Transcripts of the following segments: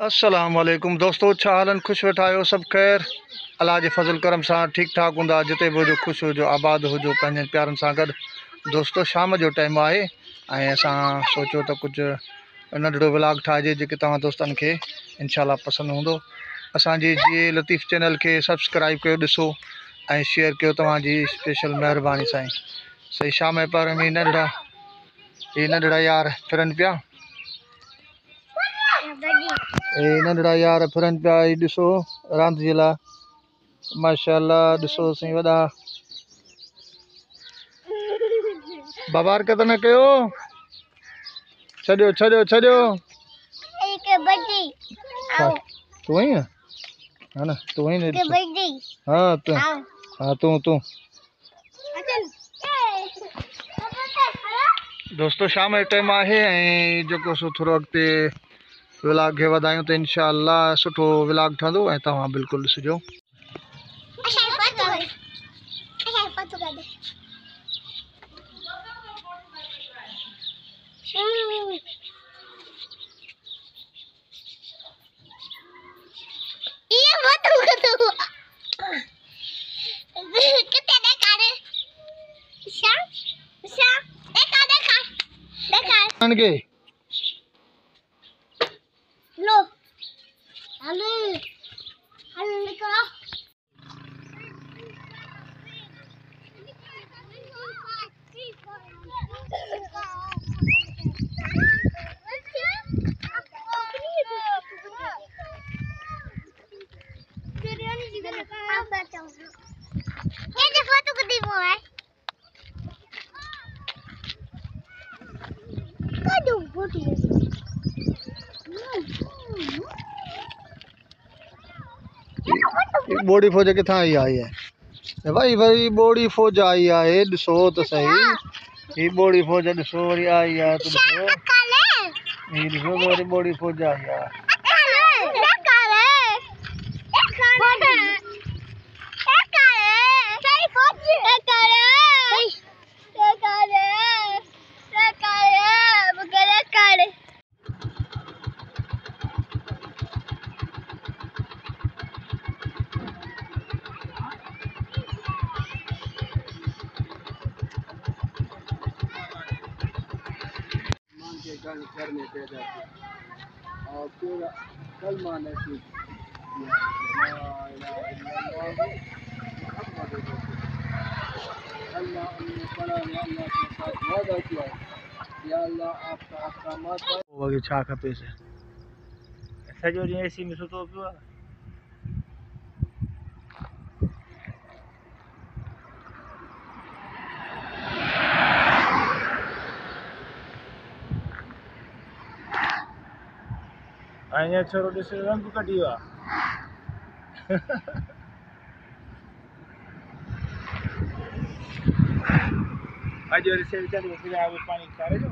अस्सलाम वालेकुम दोस्तों, छा हालन? खुश वेठा आहियो? सब ख़ैर? अल्लाह जे फज़ल करम सां ठीक ठाक हूंदा। जिते बि हुजो खुश हुजो, आबाद हुजो पंहिंजनि प्यारनि सां गॾु। दोस्तों शाम जो टाइम आहे ऐं असां सोचियो त कुझु नंढड़ो व्लॉग ठाहिजे जेके तव्हां दोस्तनि खे इंशाल्लाह पसंदि हूंदो। असांजी जी लतीफ़ चैनल खे सब्सक्राइब कयो, ॾिसो ऐं शेयर कयो, तव्हांजी स्पेशल महिरबानी साईं। सही शाम जे पर में नंढड़ा यार फिरनि पिया, नंढड़ा यार फिरनि पिया। ही ॾिसो रांदि जे लाइ माशाल्लाह। ॾिसो साईं वॾा बाबा हरकत न कयो, छॾियो छॾियो छॾियो। तूं आई है ना? तूं आई न? हाँ तूं, हाँ तूं। दोस्तों शाम जो टाइम आहे ऐं जेको सो थोरो अॻिते व्लॉग खे वधायूं त इंशाअल्लाह सुठो व्लॉग ठहंदो ऐं तव्हां बिल्कुलु ॾिसिजो। लो हेलो हेलो निकलो। ये फोटो को दीवो है कदू फोटो बोड़ी फौज किथां आई है भाई बोड़ी फौज आई है। ॾिसो त सही, ही बोड़ी फौज ॾिसो वरी आई है। तो ॾिसो वरी बोड़ी फौज आई है। घर में पैदा किया और फिर कलमा नसीब किया, ला इलाहा इल्लल्लाह मुहम्मद रसूलुल्लाह। अल्लाह ने पढ़ा है, अल्लाह के साथ वादा किया है या अल्लाह आपका अहकामात वगे छा खपे से सजो डी एसी में सुतो पियो। आया छोरो ॾिस रंग कढी वियो आहे। अॼु वरी सेव चलो फिर पानी खारे जो।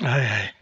हाय हाय